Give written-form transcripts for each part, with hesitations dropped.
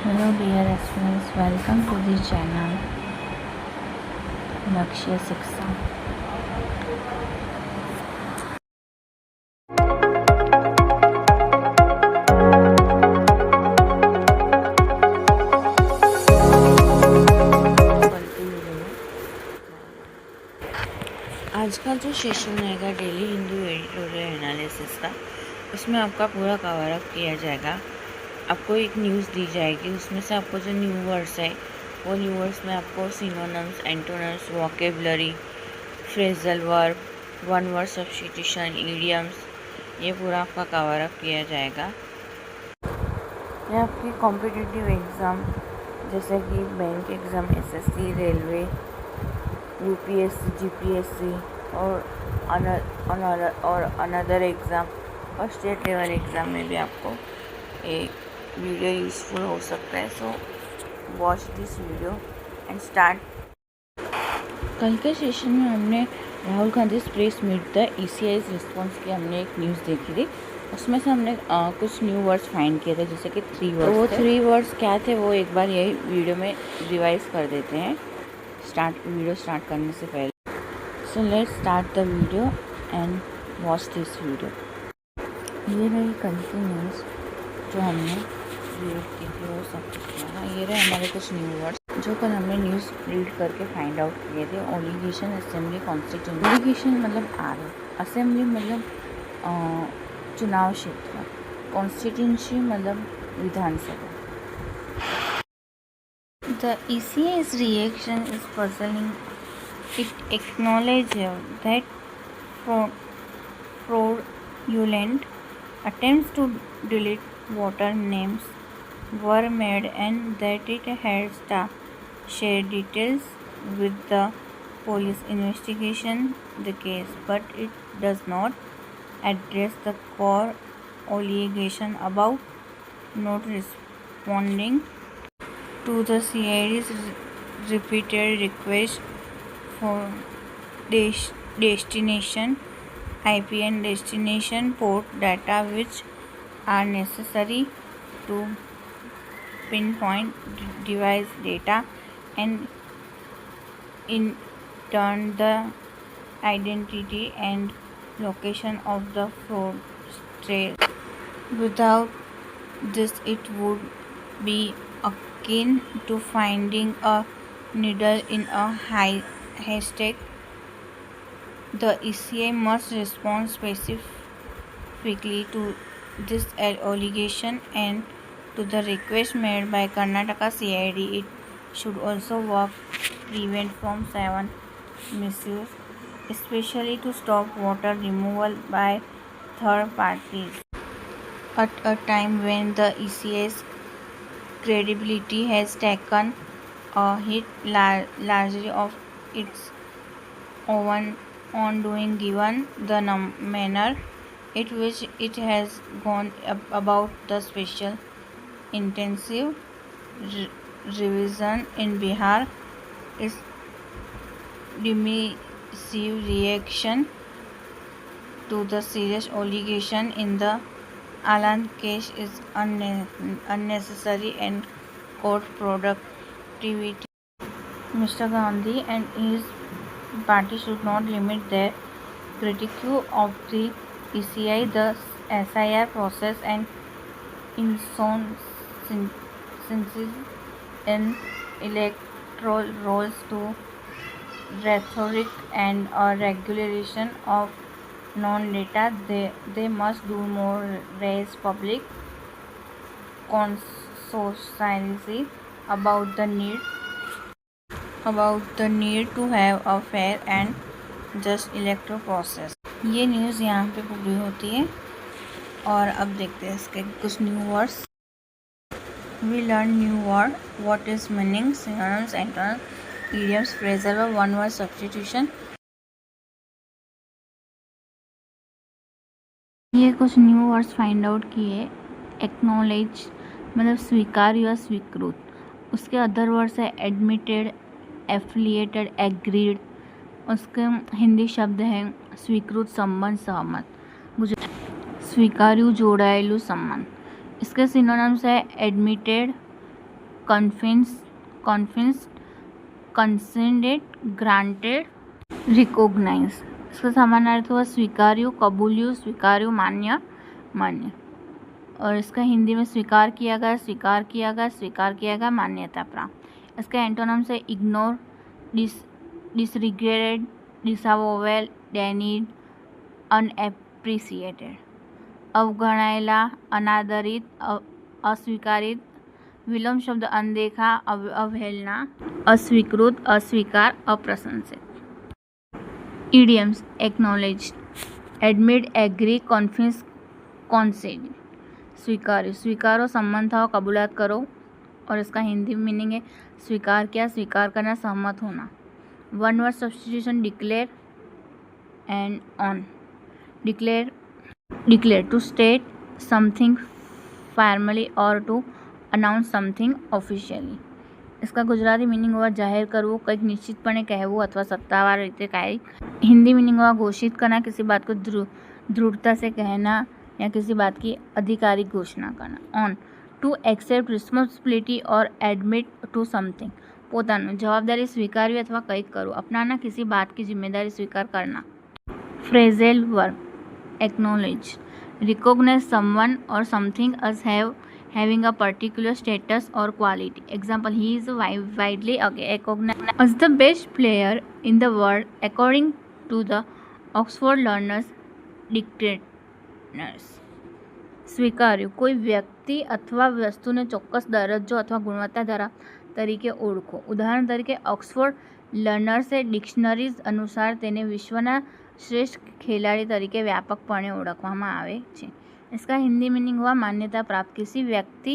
Hello dear students, welcome to the channel Lakshya Shiksha. आज का जो सेशन रहेगा डेली हिंदू एडिटोरियल एनालिसिस का, उसमें आपका पूरा कवर अप किया जाएगा। आपको एक न्यूज़ दी जाएगी, उसमें से आपको जो न्यू वर्ड्स है वो न्यू वर्ड्स में आपको synonyms, antonyms, vocabulary, phrasal verb, one word substitution, idioms, ये पूरा आपका कवर अप किया जाएगा। ये आपकी कॉम्पिटिटिव एग्ज़ाम जैसे कि bank exam, SSC, railway, UPSC, GPSC और अनदर एग्ज़ाम और स्टेट लेवल एग्ज़ाम में भी आपको एक वीडियो यूज़फुल हो सकता है। So watch this video and start. कल के सेशन में हमने Rahul Gandhi press meet the ECI's response की हमने एक न्यूज़ देखी थी। उसमें से हमने कुछ न्यू वर्ड्स फाइंड किए थे, जैसे कि 3 वर्ड्स। तो वो 3 वर्ड्स क्या थे वो एक बार यही वीडियो में रिवाइज कर देते हैं वीडियो स्टार्ट करने से पहले। So let's start the video and watch this video. ये रही कल की न्यूज़ जो हमने रीड की थी, वो सब कुछ किया। ये रहे हमारे कुछ न्यू वर्ड्स जो कल हमने न्यूज़ रीड करके फाइंड आउट किए थे। ओलिगेशन, असेंबली, कॉन्स्टिट्यूंसी। ओलिगेशन मतलब आरोप, असेंबली मतलब चुनाव क्षेत्र, कॉन्स्टिट्यूंसी मतलब विधानसभा। The ECA's reaction is puzzling. It acknowledges that fraudulent attempts to delete voter names were made and that it has shared details with the police investigation the case, but it does not address the core allegation about not responding to the CID's repeated request for destination IP and destination port data, which are necessary to pinpoint device data and in turn the identity and location of the fraudster. Without this, it would be akin to finding a needle in a haystack. The ECA must respond specifically to this allegation and to the request made by Karnataka CID. It should also work prevent from 7 misuse, especially to stop voter removal by third parties. At a time when the ECA's credibility has taken a hit, largely of its own ongoing, given the manner in which it has gone about the special intensive revision in Bihar. Its dismissive reaction to the serious allegation in the Alan case is unnecessary and counterproductive. Mr. Gandhi and his party should not limit their critique of the ECI, the SIR process, and inconsistencies in electoral rolls to rhetoric and regulation of non-data. They must do more, raise public consciousness about the need to have a fair and just electoral process. ये news यहाँ पे पूरी होती है और अब देखते हैं इसके कुछ new words. We learn new word, what is meaning, synonyms, antonyms, idioms, phrasal verb, one word substitution. ये कुछ न्यू वर्ड्स फाइंड आउट किए। एक्नॉलेज मतलब स्वीकार या स्वीकृत। उसके अदर वर्ड्स है एडमिटेड, एफिलिएटेड, एग्रीड। उसके हिंदी शब्द हैं स्वीकृत, संबंध, सहमत। स्वीकार्यु, जोड़ायलु, संबंध। इसके सिनोनिम्स है एडमिटेड, कन्फिन्स्ड, कंसेंडेड, ग्रांटेड, रिकॉग्नाइज। इसका सामान्य अर्थ हुआ स्वीकार्य, कबूल्य, स्वीकार्य, मान्य, मान्य। और इसका हिंदी में स्वीकार किया गया, स्वीकार किया गया, स्वीकार किया गया, मान्यता प्राप्त। इसका एंटोनिम्स है इग्नोर, डिसरिग्रेटेड, डिसअवॉवेल, डेनीड, अनएप्रिसिएटेड। अवगणाયેલા, અનાદરિત, अस्वीकारित, विलोम शब्द अनदेखा, अवहेलना, अस्वीकृत, अस्वीकार, अप्रशंसित। Idioms acknowledge, admit, agree, confess, concede. स्वीकार्य, स्वीकारो, सम्मत हो, कबूलात करो। और इसका हिंदी मीनिंग है स्वीकार किया, स्वीकार करना, सहमत होना। One word substitution declare and on. Declare to state something formally और टू अनाउंस समथिंग ऑफिशियली। इसका गुजराती मीनिंग हुआ જાહેર કરવું, કંઈક નિશ્ચિતપણે કહેવું અથવા સત્તાવાર રીતે કાંઈક। हिंदी मीनिंग हुआ घोषित करना, किसी बात को दृढ़ता से कहना या किसी बात की आधिकारिक घोषणा करना। ऑन, टू एक्सेप्ट रिस्पॉन्सिबिलिटी और एडमिट टू समथिंग, પોતાનું જવાબદારી સ્વીકારવી અથવા કંઈક કરવું, अपनाना, किसी बात की जिम्मेदारी स्वीकार करना। Phrasal verb acknowledge, recognize someone or something as having a particular status or quality. Example, he is widely recognized as the best player in the world according to the Oxford Learners Dictionary. સ્વીકાર્યું, કોઈ વ્યક્તિ અથવા વસ્તુને ચોક્કસ દરજ્જો અથવા ગુણવત્તા તરીકે ઓળખો। ઉદાહરણ તરીકે, ઓક્સફોર્ડ લર્નર્સે ડિક્શનરીઝ અનુસાર તેને વિશ્વના શ્રેષ્ઠ ખેલાડી તરીકે વ્યાપકપણે ઓળખવામાં આવે છે। इसका हिंदी मीनिंग हुआ मान्यता प्राप्त, किसी व्यक्ति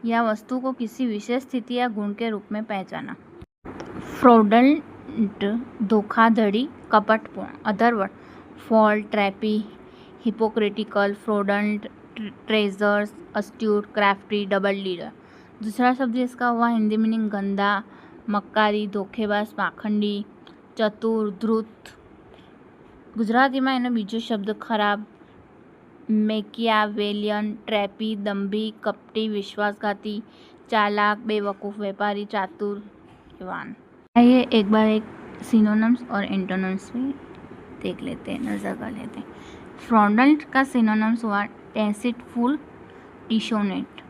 या वस्तु को किसी विशेष स्थिति या गुण के रूप में पहचाना। फ्रॉडलेंट, धोखाधड़ी, कपटपूर्ण। Other word false, trappy, hypocritical, fraudulent, treacherous, astute, crafty, double dealer. दूसरा शब्द इसका हुआ हिंदी मीनिंग गंदा, मक्कारी, धोखेबाज, पाखंडी, चतुर, धूर्त। गुजराती में एनो बीजो शब्द खराब, મેકિયાવેલિયન, ટ્રેપી, દંભી, કપટી, विश्वासघाती, चालाक, बेवकूफ़, व्यापारी, चातुर्यवान। आइए एक बार एक सिनोनिम्स और एंटोनिम्स भी देख लेते हैं, नज़र कर लेते हैं। फ्रॉडलेंट का सिनोनिम्स हुआ डेसिटफुल, डिसोनेट,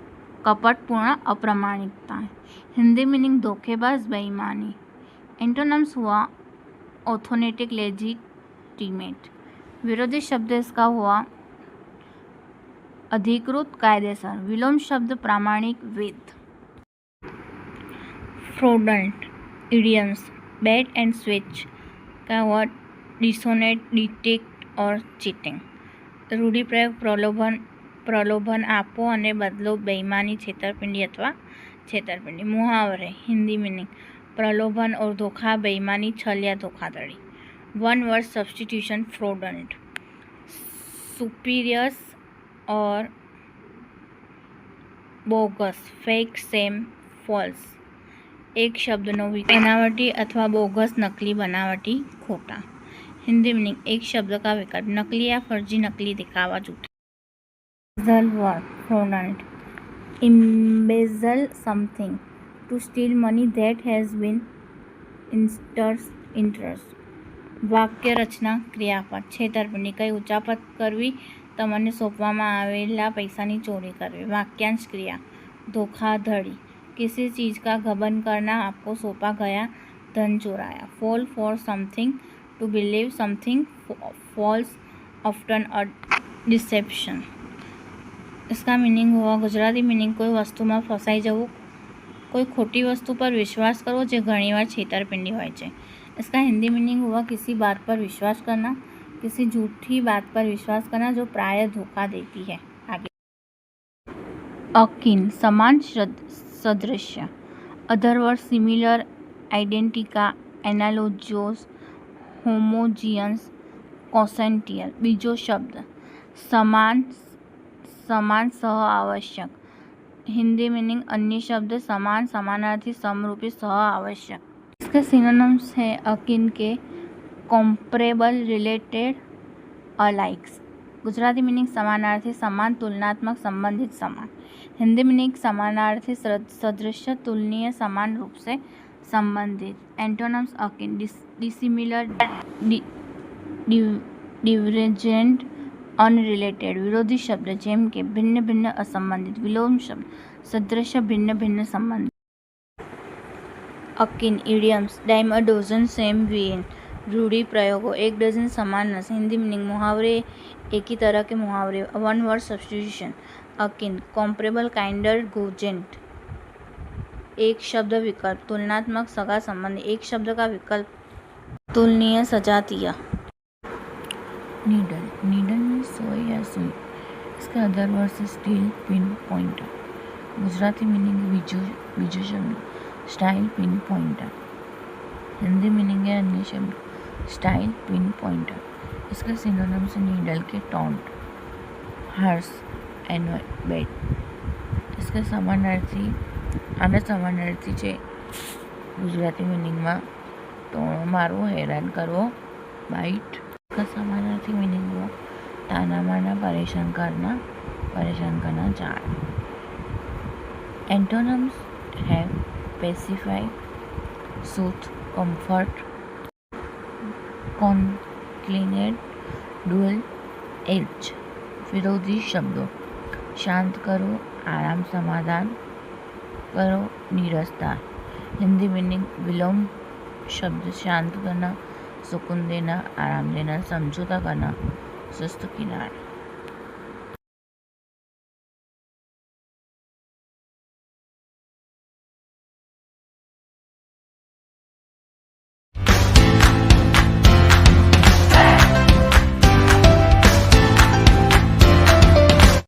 कपटपूर्ण, अप्रामाणिकता। हिंदी मीनिंग धोखेबाज, बेईमानी। एंटोनिम्स हुआ ऑथेंटिक, लेजिटिमेट। विरोधी शब्द इसका हुआ अधिकृत, कायदेसर। विलोम शब्द प्रामाणिक, वेद। Fraudulent idioms bait and switch का हुआ डिसोनेट, डिटेक्ट और चीटिंग। रूढ़िप्रयोग प्रलोभन आपो अने बदलो, बेईमानी, छेतरपिंडी अथवा छेतरपिंडी। मुहावरे हिंदी मीनिंग प्रलोभन और धोखा, बेईमानी, छल या धोखाधड़ी। One word substitution fraudulent, superiors और बोगस, फेक, सेम, फॉल्स। एक शब्दનો बनावटी अथवा बोगस, नकली, बनावटी, खोटा। हिंदी मीनिंग एक शब्द का विकल्प, नकली या फर्जी, नकली, दिखावा, झूठा। Embezzle verb fraudulent, embezzle something, to steal money that has been interest. વાક્ય રચના ક્રિયાપદ છેતરપિંડી, કંઈ ઉચાપત કરવી, તમને સોંપવામાં આવેલા પૈસાની ચોરી કરવી। वाक्यांश क्रिया धोखाधड़ी, किसी चीज़ का गबन करना, आपको सौंपा गया धन चुराया। Fall for something, to believe something false, often a deception. इसका मीनिंग हुआ गुजराती मीनिंग कोई वस्तु में फसाई जવું, कोई खोटी वस्तु पर विश्वास करવો જે ઘણીવાર છેતરપિંડી હોય છે। इसका हिंदी मीनिंग हुआ किसी बात पर विश्वास करना, किसी झूठी बात पर विश्वास करना जो प्राय धोखा देती है। आगे अकीन, समान, सदृश्य। Other word similar, identical, analogous, homogeneous, consubstantial. बीजो शब्द समान, समान, सह आवश्यक। हिंदी मीनिंग अन्य शब्द समान, समानार्थी, समरूपी, सह आवश्यक। इसके सिनोनिम्स है अकिन के, कॉम्परेबल, रिलेटेड, अलाइक्स। गुजराती मीनिंग समानार्थी समान, तुलनात्मक, संबंधित, समान। हिंदी मीनिंग समानार्थी, सदृश, तुलनीय, समान रूप से संबंधित। Antonyms akin, dissimilar, divergent, unrelated. विरोधी शब्द जेम के भिन्न भिन्न, असंबंधित। विलोम शब्द सदृश, भिन्न भिन्न, संबंधित। अकिन इडियम्स डाइम अ डोजन सेम वे इन। रूढ़ि प्रयोगों एक डजन समान नस। हिंदी मीनिंग मुहावरे, एक ही तरह के मुहावरे। One word substitution. Akin comparable, kindred, cognate. एक शब्द विकल्प तुलनात्मक, सगा संबंधी। एक शब्द का विकल्प तुलनीय, सजातीय। नीडल, नीडल में सोई या सुई। इसका अदर वर्ड से steel, pin, pointer. Gujarati meaning बीजो शब्द style, pin, pointer. Hindi meaning है अन्य शब्द स्टाइल, पिन, पॉइंटर। इसका सिनोनिम से नीडल के टॉन्ट, हार्स, एनॉय, बेट। इसका समानार्थी આના સમાનાર્થી છે ગુજરાતી મિનિંગમાં ટોણો મારવો, હેરાન કરવો, બાઇટ। इसका समानार्थी मीनिंगમાં ताना मारना, परेशान करना, चाड़। Antonyms have pacify, soothe, comfort, conciliate, dual edge. विरोधी शब्दों शांत करो, आराम, समाधान करो, नीरसता। हिंदी मीनिंग विलोम शब्द शांत करना, सुकून देना, आराम देना, समझौता करना, सुस्त किनारा।